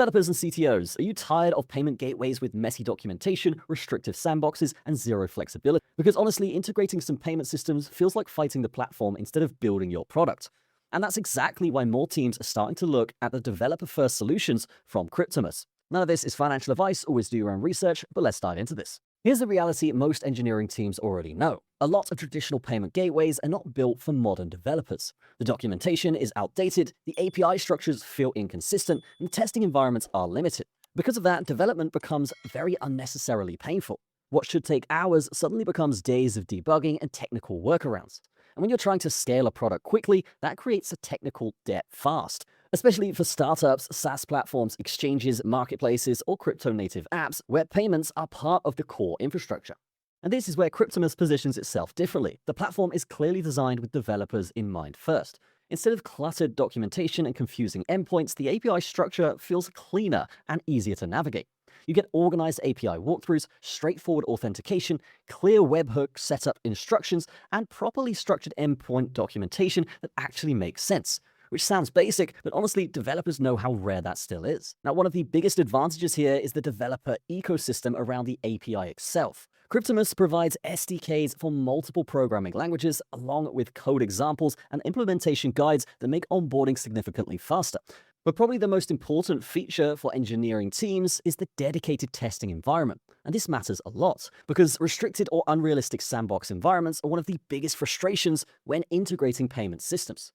Developers and CTOs, are you tired of payment gateways with messy documentation, restrictive sandboxes, and zero flexibility? Because honestly, integrating some payment systems feels like fighting the platform instead of building your product. And that's exactly why more teams are starting to look at the developer-first solutions from Cryptomus. None of this is financial advice, always do your own research, but let's dive into this. Here's the reality most engineering teams already know. A lot of traditional payment gateways are not built for modern developers. The documentation is outdated, the API structures feel inconsistent, and the testing environments are limited. Because of that, development becomes very unnecessarily painful. What should take hours suddenly becomes days of debugging and technical workarounds. And when you're trying to scale a product quickly, that creates a technical debt fast. Especially for startups, SaaS platforms, exchanges, marketplaces, or crypto-native apps where payments are part of the core infrastructure. And this is where Cryptomus positions itself differently. The platform is clearly designed with developers in mind first. Instead of cluttered documentation and confusing endpoints, the API structure feels cleaner and easier to navigate. You get organized API walkthroughs, straightforward authentication, clear webhook setup instructions, and properly structured endpoint documentation that actually makes sense. Which sounds basic, but honestly, developers know how rare that still is. Now, one of the biggest advantages here is the developer ecosystem around the API itself. Cryptomus provides SDKs for multiple programming languages, along with code examples and implementation guides that make onboarding significantly faster. But probably the most important feature for engineering teams is the dedicated testing environment. And this matters a lot, because restricted or unrealistic sandbox environments are one of the biggest frustrations when integrating payment systems.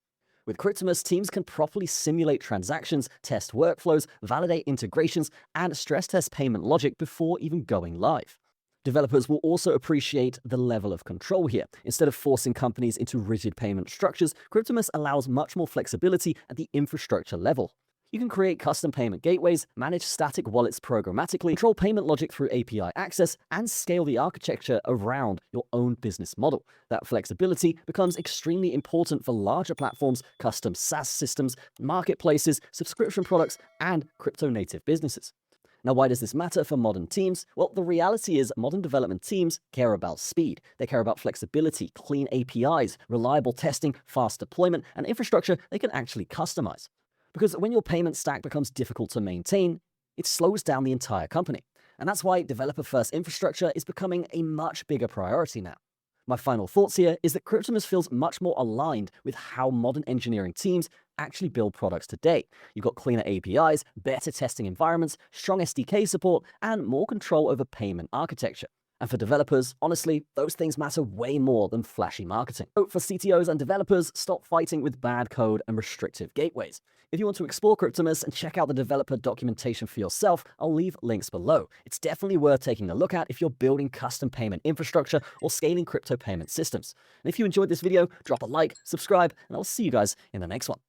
With Cryptomus, teams can properly simulate transactions, test workflows, validate integrations, and stress test payment logic before even going live. Developers will also appreciate the level of control here. Instead of forcing companies into rigid payment structures, Cryptomus allows much more flexibility at the infrastructure level. You can create custom payment gateways, manage static wallets programmatically, control payment logic through API access, and scale the architecture around your own business model. That flexibility becomes extremely important for larger platforms, custom SaaS systems, marketplaces, subscription products, and crypto-native businesses. Now, why does this matter for modern teams? Well, the reality is modern development teams care about speed. They care about flexibility, clean APIs, reliable testing, fast deployment, and infrastructure they can actually customize. Because when your payment stack becomes difficult to maintain, it slows down the entire company. And that's why developer-first infrastructure is becoming a much bigger priority now. My final thoughts here is that Cryptomus feels much more aligned with how modern engineering teams actually build products today. You've got cleaner APIs, better testing environments, strong SDK support, and more control over payment architecture. And for developers, honestly, those things matter way more than flashy marketing. So for CTOs and developers, stop fighting with bad code and restrictive gateways. If you want to explore Cryptomus and check out the developer documentation for yourself, I'll leave links below. It's definitely worth taking a look at if you're building custom payment infrastructure or scaling crypto payment systems. And if you enjoyed this video, drop a like, subscribe, and I'll see you guys in the next one.